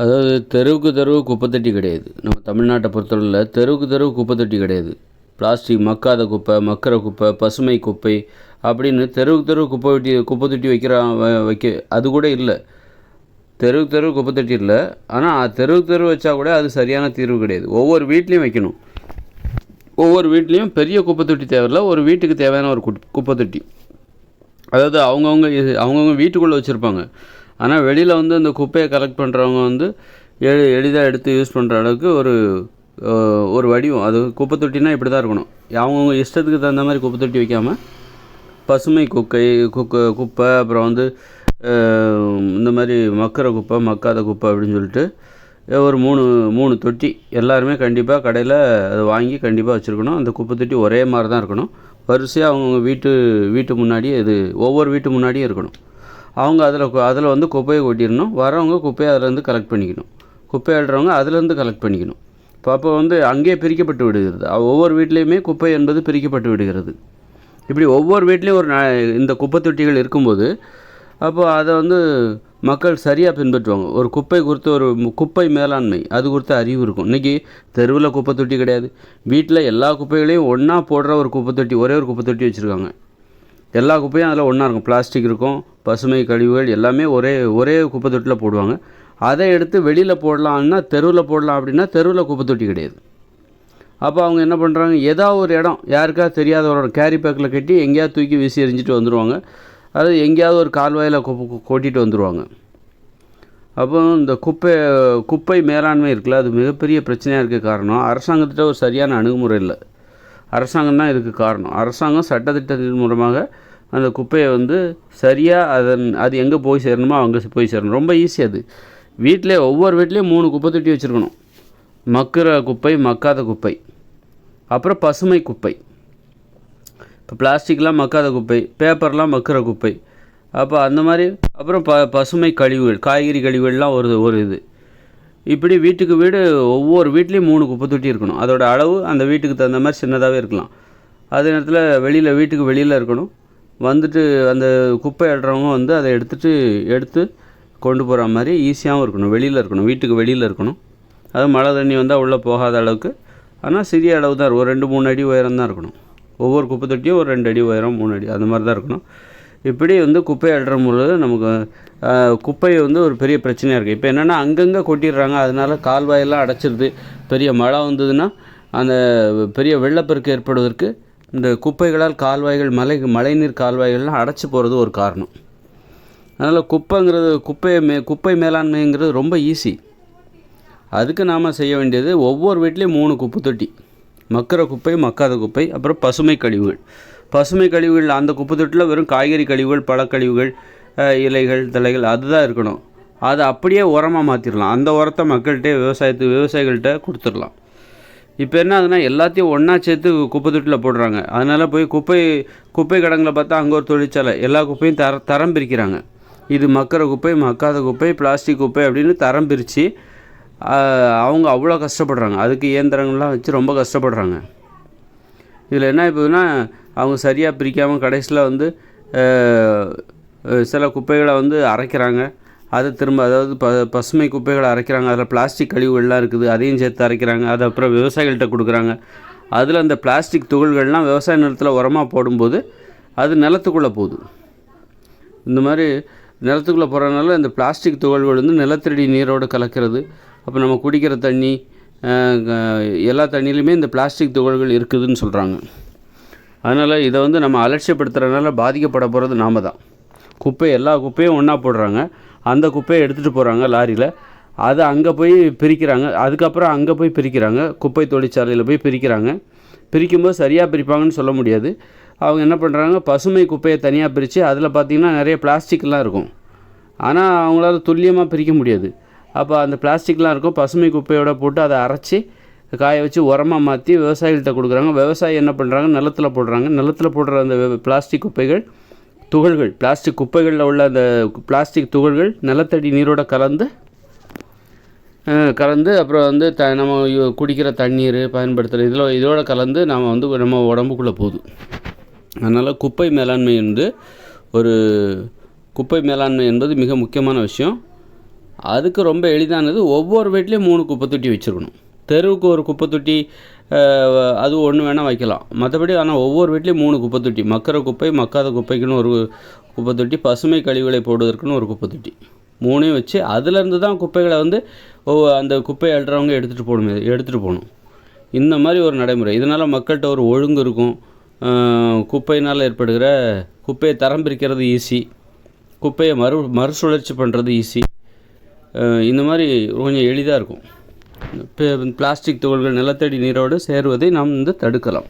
அதாவது தெருவுக்கு தெருவு குப்பை தொட்டி கிடையாது. நம்ம தமிழ்நாட்டை பொறுத்தவரையில் தெருவுக்கு தெருவு குப்பை தொட்டி கிடையாது. பிளாஸ்டிக், மக்காத குப்பை, மக்கிற குப்பை, பசுமை குப்பை அப்படின்னு தெருவுக்கு தெருவு குப்பை தொட்டி வைக்க அது கூட இல்லை. தெருவுக்கு தெருவு குப்பை தொட்டி இல்லை. ஆனால் தெருவுக்கு தெருவு வச்சா கூட அது சரியான தீர்வு கிடையாது. ஒவ்வொரு வீட்லேயும் வைக்கணும். ஒவ்வொரு வீட்லேயும் பெரிய குப்பை தொட்டி தேவையில்லை, ஒரு வீட்டுக்கு தேவையான ஒரு குப்பை தொட்டி. அதாவது அவங்கவுங்க வீட்டுக்குள்ளே வச்சுருப்பாங்க. ஆனால் வெளியில் அந்த குப்பையை கலெக்ட் பண்ணுறவங்க எளிதாக எடுத்து யூஸ் பண்ணுற அளவுக்கு ஒரு வடிவம். அது குப்பை தொட்டினா இப்படி தான் இருக்கணும். அவங்கவுங்க இஷ்டத்துக்கு தகுந்த மாதிரி குப்பை தொட்டி வைக்காமல் பசுமை குப்பை அப்புறம் இந்த மாதிரி மக்கிற குப்பை, மக்காத குப்பை அப்படின்னு சொல்லிட்டு ஒரு மூணு தொட்டி எல்லாருமே கண்டிப்பாக கடையில் அதை வாங்கி கண்டிப்பாக வச்சுருக்கணும். அந்த குப்பை தொட்டி ஒரே மாதிரி தான் இருக்கணும். வரிசையாக அவங்கவுங்க வீட்டு முன்னாடியே ஒவ்வொரு வீட்டு முன்னாடியே இருக்கணும். அவங்க அதில் குப்பையை கொட்டிடணும். வரவங்க குப்பையை அதிலேருந்து கலெக்ட் பண்ணிக்கணும். குப்பை அள்ளுறவங்க அதிலேருந்து கலெக்ட் பண்ணிக்கணும். அப்போ அங்கேயே பிரிக்கப்பட்டு விடுகிறது. ஒவ்வொரு வீட்லேயுமே குப்பை என்பது பிரிக்கப்பட்டு விடுகிறது. இப்படி ஒவ்வொரு வீட்லேயும் இந்த குப்பை தொட்டிகள் இருக்கும்போது அப்போ அதை மக்கள் சரியாக பின்பற்றுவாங்க. ஒரு குப்பை குறித்து ஒரு குப்பை மேலாண்மை அது குறித்த அறிவு இருக்கும். இன்றைக்கி தெருவில் குப்பை தொட்டி கிடையாது. வீட்டில் எல்லா குப்பைகளையும் ஒன்றா போடுற ஒரு குப்பை தொட்டி, ஒரே ஒரு குப்பை தொட்டி வச்சுருக்காங்க. எல்லா குப்பையும் அதில் ஒன்றா இருக்கும். பிளாஸ்டிக் இருக்கும், பசுமை கழிவுகள் எல்லாமே ஒரே குப்பை தொட்டியில் போடுவாங்க. அதை எடுத்து வெளியில் போடலான்னா தெருவில் போடலாம் அப்படின்னா தெருவில் குப்பை தொட்டி கிடையாது. அப்போ அவங்க என்ன பண்ணுறாங்க, ஏதாவது ஒரு இடம் யாருக்காவது தெரியாத ஒரு கேரி பேக்கில் கட்டி எங்கேயாவது தூக்கி வீசி எறிஞ்சிட்டு வந்துடுவாங்க. அது எங்கேயாவது ஒரு கால்வாயில் கொட்டிட்டு வந்துடுவாங்க. அப்போ இந்த குப்பை மேலாண்மை இருக்குல்ல, அது மிகப்பெரிய பிரச்சனையாக இருக்க காரணம் அரசாங்கத்திட்ட ஒரு சரியான அணுகுமுறை இல்லை. அரசாங்கம் தான் இதுக்கு காரணம். அரசாங்கம் சட்டத்திட்டத்தின் மூலமாக அந்த குப்பையை சரியாக அது எங்கே போய் சேரணுமோ அங்கே போய் சேரணும். ரொம்ப ஈஸி. அது ஒவ்வொரு வீட்லேயும் 3 குப்பை தொட்டி வச்சுருக்கணும். மக்கிற குப்பை, மக்காத குப்பை, அப்புறம் பசுமை குப்பை. இப்போ பிளாஸ்டிக்லாம் மக்காத குப்பை, பேப்பர்லாம் மக்கிற குப்பை. அப்போ அந்த மாதிரி அப்புறம் பசுமை கழிவுகள், காய்கறி கழிவுகள்லாம் ஒரு இது. இப்படி வீட்டுக்கு வீடு ஒவ்வொரு வீட்லேயும் 3 குப்பை தொட்டி இருக்கணும். அதோட அளவு அந்த வீட்டுக்கு தகுந்த மாதிரி சின்னதாகவே இருக்கலாம். அதே நேரத்தில் வீட்டுக்கு வெளியில் இருக்கணும். அந்த குப்பை அள்ளுறவங்க அதை எடுத்து கொண்டு போகிற மாதிரி ஈஸியாகவும் இருக்கணும். வெளியில் இருக்கணும், வீட்டுக்கு வெளியில் இருக்கணும். அது மழை தண்ணி வந்தால் உள்ளே போகாத அளவுக்கு. ஆனால் சிறிய அளவு தான், ஒரு 2-3 அடி உயரம் தான் இருக்கணும். ஒவ்வொரு குப்பை தொட்டியும் ஒரு 2 அடி உயரம், 3 அடி அந்த மாதிரி தான் இருக்கணும். இப்படி குப்பை அள்ளுற பொழுது நமக்கு குப்பை ஒரு பெரிய பிரச்சனையாக இருக்குது. இப்போ என்னென்னா அங்கங்கே கொட்டிடுறாங்க. அதனால் கால்வாயெல்லாம் அடைச்சிருது. பெரிய மழை வந்ததுன்னா அந்த பெரிய வெள்ளப்பெருக்கு ஏற்படுவதற்கு இந்த குப்பைகளால் கால்வாய்கள், மழைநீர் கால்வாய்கள்லாம் அடைச்சி போகிறது ஒரு காரணம். அதனால் குப்பை மேலாண்மைங்கிறது ரொம்ப ஈஸி. அதுக்கு நாம் செய்ய வேண்டியது ஒவ்வொரு வீட்லேயும் 3 குப்பை தொட்டி. மக்கிற குப்பை, மக்காத குப்பை, அப்புறம் பசுமை கழிவுகள். பசுமை கழிவுகள் அந்த குப்பை தொட்டியில் வெறும் காய்கறி கழிவுகள், பழக்கழிவுகள், இலைகள், தழைகள் அதுதான் இருக்கணும். அதை அப்படியே உரமாக மாற்றிடலாம். அந்த உரத்தை விவசாயிகள்கிட்ட கொடுத்துடலாம். இப்போ என்ன ஆகுதுன்னா எல்லாத்தையும் ஒன்றா சேர்த்து குப்பை தொட்டியில் போடுறாங்க. அதனால் போய் குப்பை கிடங்களை பார்த்தா அங்கே ஒரு தொழிற்சாலை, எல்லா குப்பையும் தரம் பிரிக்கிறாங்க. இது மக்கிற குப்பை, மக்காத குப்பை, பிளாஸ்டிக் குப்பை அப்படின்னு தரம் பிரித்து அவங்க அவ்வளோ கஷ்டப்படுறாங்க. அதுக்கு இயந்திரங்கள்லாம் வச்சு ரொம்ப கஷ்டப்படுறாங்க. இதில் என்ன ஆகிப்போகுதுன்னா அவங்க சரியாக பிரிக்காமல் கடைசியில் சில குப்பைகளை அரைக்கிறாங்க. அதை திரும்ப, அதாவது பசுமை குப்பைகளை அரைக்கிறாங்க. அதில் பிளாஸ்டிக் கழிவுகள்லாம் இருக்குது, அதையும் சேர்த்து அரைக்கிறாங்க. அதை அப்புறம் விவசாயிகள்கிட்ட கொடுக்குறாங்க. அதில் அந்த பிளாஸ்டிக் துகள்கள்லாம் விவசாய நிலத்தில் உரமாக போடும்போது அது நிலத்துக்குள்ளே போகுது. இந்த மாதிரி நிலத்துக்குள்ளே போகிறதுனால இந்த பிளாஸ்டிக் துகள்கள் நிலத்தடி நீரோடு கலக்கிறது. அப்போ நம்ம குடிக்கிற தண்ணி, எல்லா தண்ணியிலுமே இந்த பிளாஸ்டிக் துகள்கள் இருக்குதுன்னு சொல்கிறாங்க. அதனால் இதை நம்ம அலட்சியப்படுத்துறதுனால பாதிக்கப்பட போகிறது நாம தான். எல்லா குப்பையும் ஒன்றா போடுறாங்க. அந்த குப்பையை எடுத்துகிட்டு போகிறாங்க லாரியில். அதை அங்கே போய் பிரிக்கிறாங்க. அதுக்கப்புறம் அங்கே போய் பிரிக்கிறாங்க, குப்பை தொழிற்சாலையில் போய் பிரிக்கிறாங்க. பிரிக்கும்போது சரியாக பிரிப்பாங்கன்னு சொல்ல முடியாது. அவங்க என்ன பண்ணுறாங்க, பசுமை குப்பையை தனியாக பிரித்து அதில் பார்த்திங்கன்னா நிறைய பிளாஸ்டிக்லாம் இருக்கும். ஆனால் அவங்களால துல்லியமாக பிரிக்க முடியாது. அப்போ அந்த பிளாஸ்டிக்லாம் இருக்கும், பசுமை குப்பையோட போட்டு அதை அரைச்சி காய வச்சு உரமாக மாற்றி விவசாயிகள்கிட்ட கொடுக்குறாங்க. விவசாயி என்ன பண்ணுறாங்க, நிலத்தில் போடுறாங்க. நிலத்தில் போடுற அந்த பிளாஸ்டிக் குப்பைகள் துகள்கள், பிளாஸ்டிக் குப்பைகளில் உள்ள அந்த பிளாஸ்டிக் துகள்கள் நிலத்தடி நீரோட கலந்து அப்புறம் நம்ம குடிக்கிற தண்ணீர் பயன்படுத்துகிற இதோட கலந்து நாம் நம்ம உடம்புக்குள்ளே போகுது. அதனால் குப்பை மேலாண்மை என்பது மிக முக்கியமான விஷயம். அதுக்கு ரொம்ப எளிதானது ஒவ்வொரு வீட்லேயும் 3 குப்பை தொட்டி வச்சுருக்கணும். தெருவுக்கு ஒரு குப்பை தொட்டி அது ஒன்று வேணால் வைக்கலாம். மற்றபடி ஆனால் ஒவ்வொரு வீட்லேயும் 3 குப்பை தொட்டி, மக்கிற குப்பை, மக்காத குப்பைக்குன்னு ஒரு குப்பை தொட்டி, பசுமை கழிவுகளை போடுவதற்குன்னு ஒரு குப்பை தொட்டி, 3ஐயும் வச்சு அதிலேருந்து தான் குப்பைகளை வந்து அந்த குப்பையை அள்ளுறவங்க எடுத்துகிட்டு போகணும். இந்த மாதிரி ஒரு நடைமுறை. இதனால் மக்கள்கிட்ட ஒரு ஒழுங்கு இருக்கும். குப்பையினால் ஏற்படுகிற குப்பையை தரம் பிரிக்கிறது ஈஸி, குப்பையை மறுசுழற்சி பண்ணுறது ஈஸி. இந்த மாதிரி கொஞ்சம் எளிதாக இருக்கும். பிளாஸ்டிக் துகள்கள் நிலத்தடி நீரோடு சேருவதை நாம் தடுக்கலாம்.